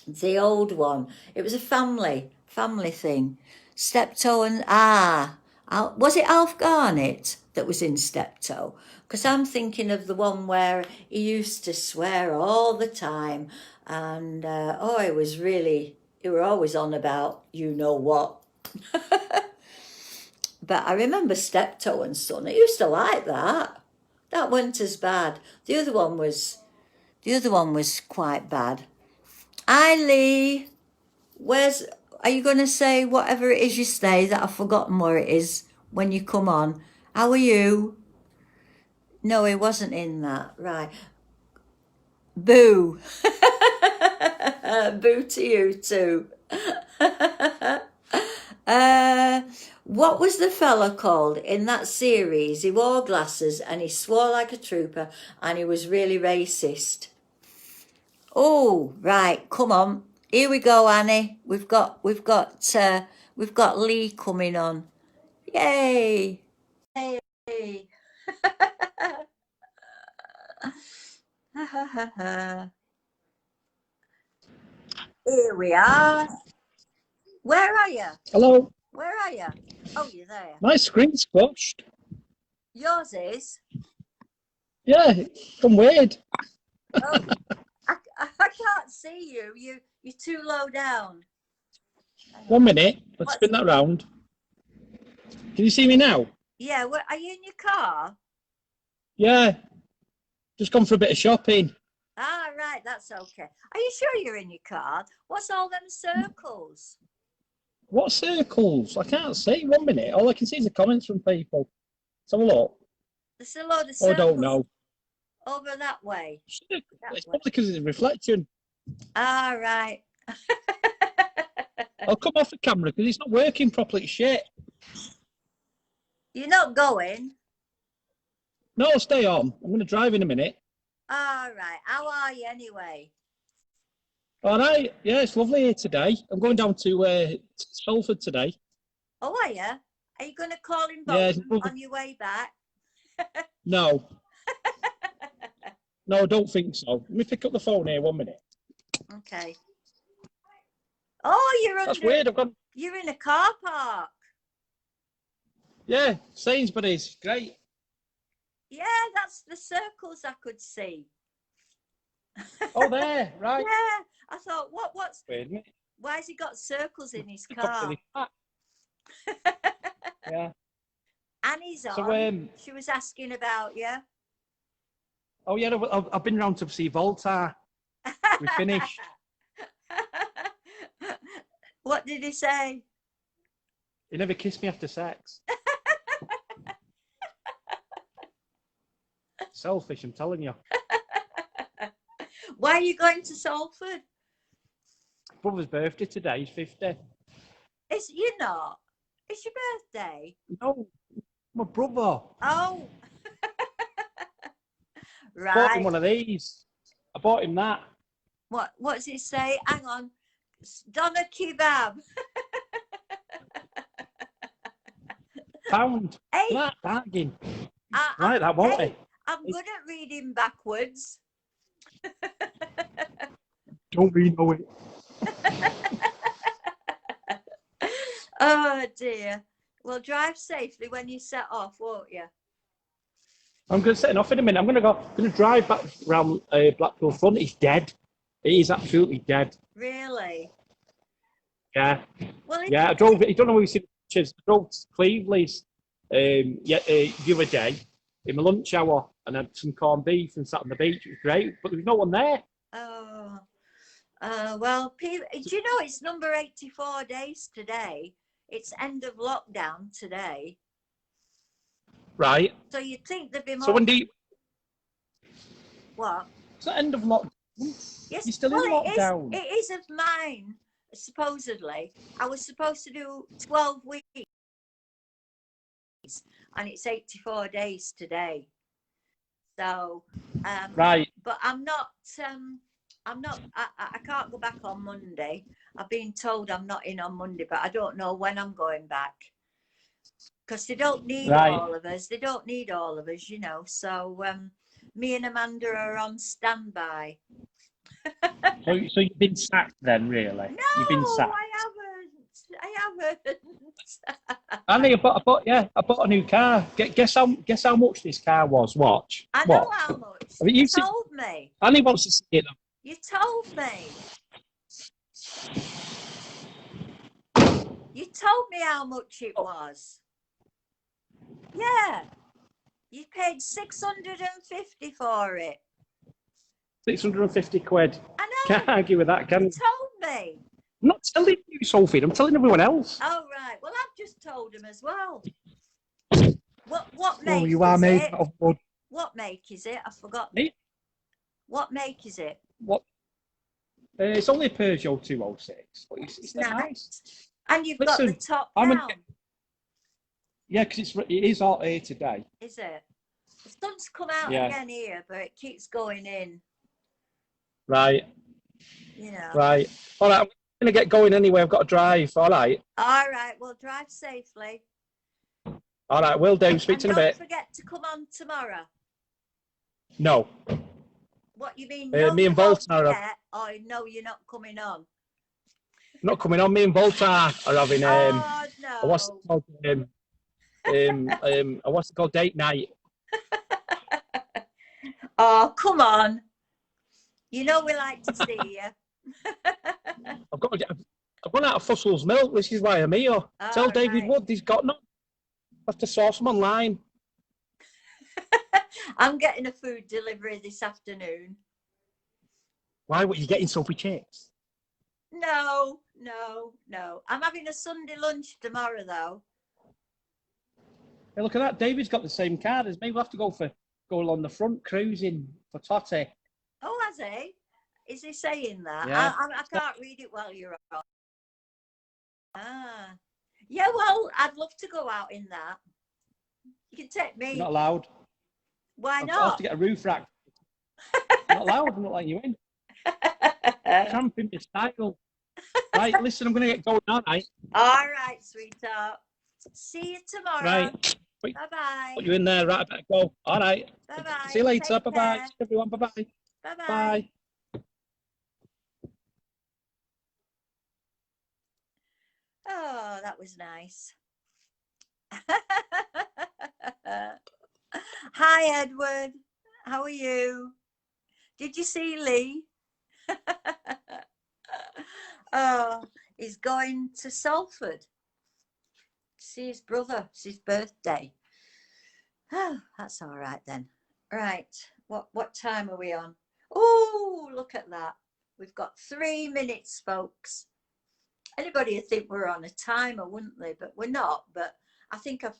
S1: The old one. It was a family thing. Steptoe and was it Alf Garnett that was in Steptoe? Because I'm thinking of the one where he used to swear all the time, and he were always on about you know what. But I remember Steptoe and Son. I used to like that. That wasn't as bad. The other one was quite bad. Hi, Lee. Are you going to say whatever it is you say that I've forgotten where it is when you come on? How are you? No, he wasn't in that. Right. Boo. Boo to you too. What was the fella called in that series? He wore glasses and he swore like a trooper and he was really racist. Oh, right, come on. Here we go, Annie. We've got Lee coming on. Yay! Yay! Here we are. Where are you?
S2: Hello.
S1: Where are you? Oh, you're there.
S2: My screen's squashed.
S1: Yours is?
S2: Yeah, come weird.
S1: Oh, I can't see you. You're too low down.
S2: 1 minute. Let's
S1: What's-
S2: spin that round. Can you see me now?
S1: Yeah, are you in your car?
S2: Yeah. Just gone for a bit of shopping.
S1: Ah, right, that's okay. Are you sure you're in your car? What's all them circles?
S2: What circles? I can't see. 1 minute. All I can see is the comments from people. Let's have a look.
S1: There's a load of
S2: Oh, I
S1: circles
S2: don't know.
S1: over that way.
S2: It's
S1: way.
S2: probably because it's a reflection.
S1: Ah, right.
S2: I'll come off the camera because it's not working properly. It's shit.
S1: You're not going?
S2: No, I'll stay on. I'm going to drive in a minute.
S1: All right. How are you anyway?
S2: All right. Yeah, it's lovely here today. I'm going down to Salford today.
S1: Oh, are you? Are you going to call him
S2: Yeah, it's
S1: Bolton on your way back?
S2: No. No, I don't think so. Let me pick up the phone here 1 minute.
S1: Okay. Oh,
S2: That's weird.
S1: You're in a car park.
S2: Yeah, Sainsbury's. Great.
S1: Yeah, that's the circles I could see.
S2: Oh, there. Right.
S1: Yeah. I thought, what's
S2: Weird, isn't it?
S1: why has he got circles in his
S2: It's got
S1: car?
S2: really fat. Yeah.
S1: Annie's on.
S2: So,
S1: She was asking about you.
S2: oh, yeah, I've been round to see Voltaire. We finished.
S1: What did he say?
S2: He never kissed me after sex. Selfish, I'm telling you.
S1: Why are you going to Salford?
S2: Brother's birthday today. He's 50.
S1: You're not. It's your birthday.
S2: No, my brother.
S1: Oh.
S2: Bought him
S1: Right.
S2: one of these. I bought him that.
S1: What does it say? Hang on. Doner kebab.
S2: Pound.
S1: Hey,
S2: That bargain.
S1: I-
S2: Right, that won't
S1: hey,
S2: it?
S1: I'm good at reading backwards.
S2: Don't we know it?
S1: Oh dear. Well, drive safely when you set off, won't you?
S2: I'm going to set off in a minute. I'm going to drive back around Blackpool Front. It's dead. It is absolutely dead.
S1: Really?
S2: Yeah.
S1: Well,
S2: Yeah, I drove. I don't know if you've seen pictures. I drove to Cleveland's the other day in my lunch hour and had some corned beef and sat on the beach. It was great, but there was no one there.
S1: Oh, well, do you know it's number 84 days today? It's end of lockdown today.
S2: Right.
S1: So you'd think there'd be more.
S2: So when do you?
S1: What?
S2: It's the end of lockdown.
S1: Yes.
S2: You're still in lockdown.
S1: It is of mine, supposedly. I was supposed to do 12 weeks, and it's 84 days today. So,
S2: Right.
S1: but I'm not. I can't go back on Monday. I've been told I'm not in on Monday, but I don't know when I'm going back. Because they don't need all of us. They don't need all of us, you know. So me and Amanda are on standby.
S2: So you've been sacked then, really?
S1: No,
S2: You've been sacked.
S1: I haven't.
S2: Annie, I bought a new car. Guess how much this car was. Watch.
S1: I know
S2: What?
S1: how much.
S2: I mean,
S1: You told me.
S2: Annie wants to see it.
S1: You told me. You told me how much it was. Yeah. You paid 650 for it.
S2: 650 quid.
S1: I know.
S2: Can't argue with that, can
S1: You
S2: you?
S1: told me.
S2: I'm not telling you, Sophie. I'm telling everyone else.
S1: Oh, right. Well, I've just told him as well. What make
S2: Oh, you are
S1: is
S2: made
S1: it?
S2: out of wood.
S1: What make is it? I've forgotten.
S2: Me?
S1: What make is it?
S2: What? It's only a Peugeot 206, but it's nice.
S1: And you've got the
S2: Listen,
S1: top
S2: I'm
S1: down.
S2: gonna Yeah, because it is hot here today.
S1: Is it? The sun's come out
S2: Yeah.
S1: again here, but it keeps going in.
S2: Right,
S1: You know.
S2: right. All right, I'm going to get going anyway. I've got to drive. All right.
S1: All right. Well, drive safely.
S2: All right, will do. Speak to you in a bit.
S1: Don't forget to come on tomorrow.
S2: No.
S1: What you mean?
S2: Me
S1: No,
S2: and
S1: you won't
S2: Volta
S1: forget, or no, you're not coming on.
S2: Not coming on. Me and Volta are having
S1: Oh no.
S2: what's it called? What's it called? Date night.
S1: Oh, come on. You know we like to see you.
S2: I've got to get. I've run out of Fussell's milk. This is why I'm here. Tell
S1: Oh,
S2: David
S1: right.
S2: Wood he's got none. I have to source them online.
S1: I'm getting a food delivery this afternoon.
S2: Why were you getting Sophie chicks?
S1: No, no, no. I'm having a Sunday lunch tomorrow, though.
S2: Hey, look at that. David's got the same card as me. We'll have to go along the front cruising for Totty.
S1: Oh, has he? Is he saying that?
S2: Yeah.
S1: I can't read it while you're on. Ah. Yeah, well, I'd love to go out in that. You can take me.
S2: You're not allowed.
S1: Why
S2: I'll have
S1: not?
S2: to get a roof rack. You're not allowed. I'm not letting you in. Cramping my style. Right, listen, I'm going to get going, aren't I?
S1: All right, sweetheart. See you tomorrow.
S2: Right.
S1: Bye-bye.
S2: Put you in there. Right, I better go. All right.
S1: Bye-bye.
S2: See you later.
S1: Take
S2: Bye-bye.
S1: care.
S2: Everyone, bye-bye.
S1: Bye-bye.
S2: Bye.
S1: Oh, that was nice. Hi, Edward. How are you? Did you see Lee? Oh, he's going to Salford. See his brother. It's his birthday. Oh, that's all right then. Right. What time are we on? Oh, look at that. We've got 3 minutes, folks. Anybody would think we're on a timer, wouldn't they? But we're not. But I think I've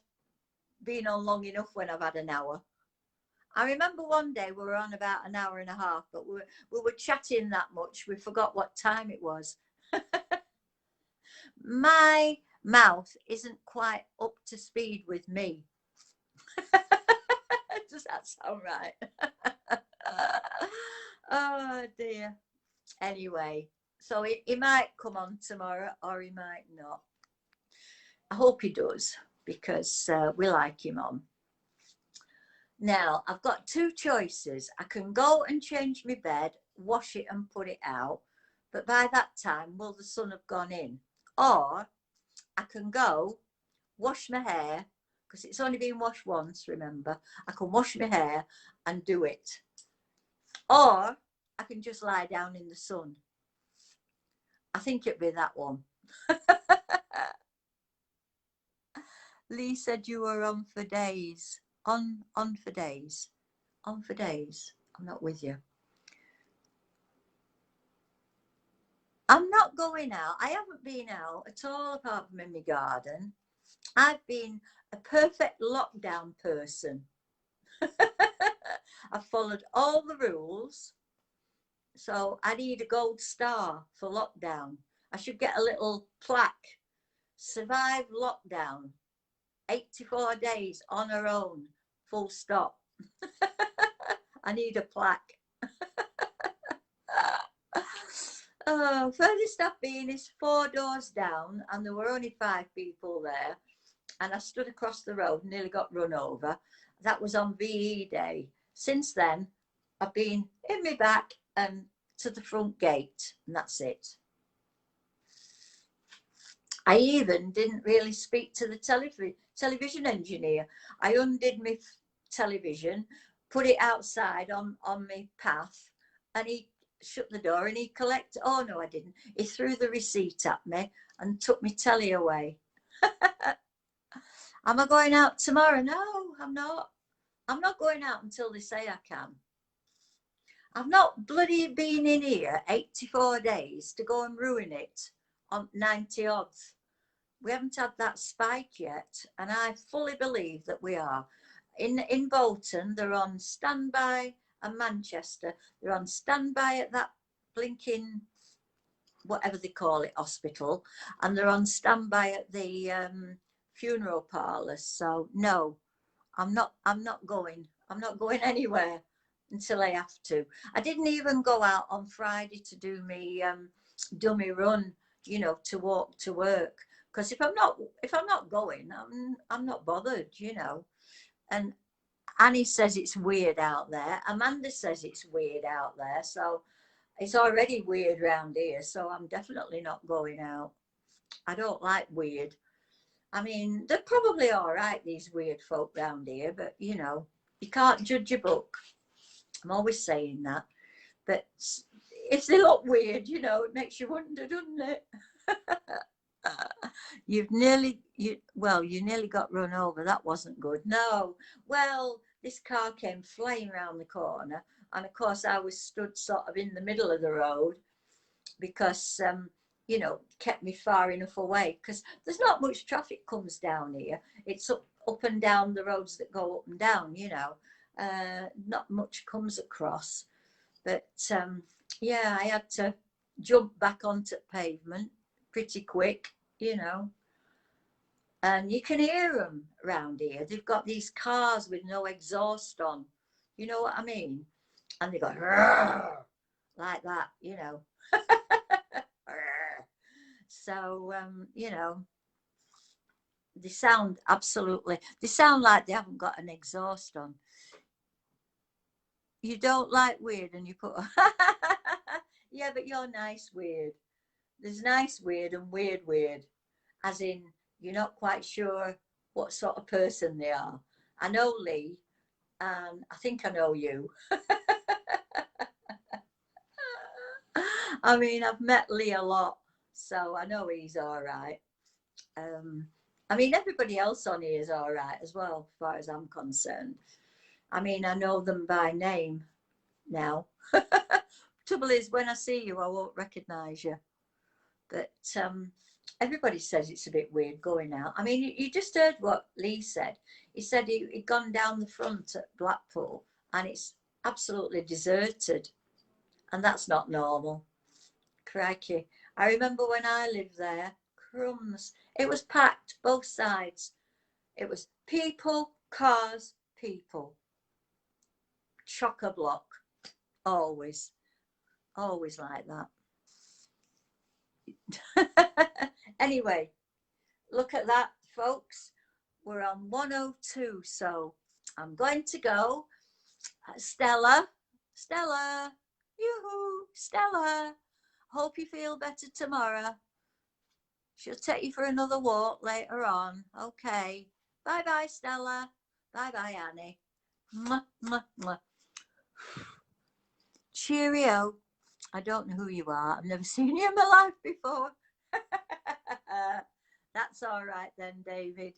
S1: been on long enough when I've had an hour. I remember one day we were on about an hour and a half, but we were chatting that much we forgot what time it was. My mouth isn't quite up to speed with me. Does that sound right? Oh dear. Anyway, so he might come on tomorrow or he might not. I hope he does because we like him on. Now, I've got 2 choices. I can go and change my bed, wash it and put it out, but by that time, will the sun have gone in? Or I can go, wash my hair, because it's only been washed once, remember. I can wash my hair and do it. Or I can just lie down in the sun. I think it'd be that one. Lee said you were on for days. On for days. On for days. I'm not with you. I'm not going out. I haven't been out at all apart from in my garden. I've been a perfect lockdown person. I've followed all the rules. So I need a gold star for lockdown. I should get a little plaque. Survive lockdown. 84 days on her own. Full stop. I need a plaque. Furthest I've been is 4 doors down, and there were only 5 people there. And I stood across the road and nearly got run over. That was on VE Day. Since then, I've been in my back and to the front gate, and that's it. I even didn't really speak to the television engineer. I undid my television, put it outside on my path, and he shut the door and he collected. Oh no, I didn't. He threw the receipt at me and took my telly away. Am I going out tomorrow? No, I'm not. I'm not going out until they say I can. I've not bloody been in here 84 days to go and ruin it on 90 odds. We haven't had that spike yet, and I fully believe that we are. In Bolton, they're on standby, and Manchester, they're on standby at that blinking, whatever they call it, hospital, and they're on standby at the funeral parlours. So no, I'm not going. I'm not going anywhere until I have to. I didn't even go out on Friday to do me dummy run, you know, to walk to work. Because if I'm not going, I'm not bothered, you know. And Annie says it's weird out there. Amanda says it's weird out there. So it's already weird round here. So I'm definitely not going out. I don't like weird. I mean, they're probably all right, these weird folk round here. But, you know, you can't judge a book. I'm always saying that. But if they look weird, you know, it makes you wonder, doesn't it? You nearly got run over. That wasn't good. No. Well, this car came flying round the corner, and of course I was stood sort of in the middle of the road because kept me far enough away, because there's not much traffic comes down here. It's up and down the roads that go up and down, not much comes across. But yeah, I had to jump back onto pavement pretty quick, and you can hear them around here. They've got these cars with no exhaust on, you know what I mean? And they go like that, So, they sound like they haven't got an exhaust on. You don't like weird, and you put, yeah, but you're nice weird. There's nice weird and weird weird, as in you're not quite sure what sort of person they are. I know Lee, and I think I know you. I mean, I've met Lee a lot, so I know he's all right. I mean, everybody else on here is all right as well, as far as I'm concerned. I mean, I know them by name now. Trouble is, when I see you, I won't recognise you. But everybody says it's a bit weird going out. I mean, you just heard what Lee said. He said he'd gone down the front at Blackpool and it's absolutely deserted. And that's not normal. Crikey. I remember when I lived there, crumbs. It was packed, both sides. It was people, cars, people. Chock-a-block. Always. Always like that. Anyway, look at that, folks. We're on 102, so I'm going to go. Stella, yoo-hoo, Stella. Hope you feel better tomorrow. She'll take you for another walk later on. Okay. Bye-bye, Stella. Bye-bye, Annie. Mwah, mwah, mwah. Cheerio. I don't know who you are. I've never seen you in my life before. That's all right then, David.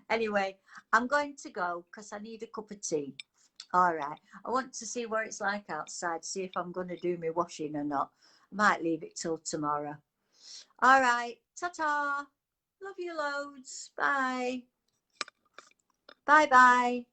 S1: Anyway, I'm going to go because I need a cup of tea. All right. I want to see what it's like outside, see if I'm going to do my washing or not. I might leave it till tomorrow. All right. Ta-ta. Love you loads. Bye. Bye-bye.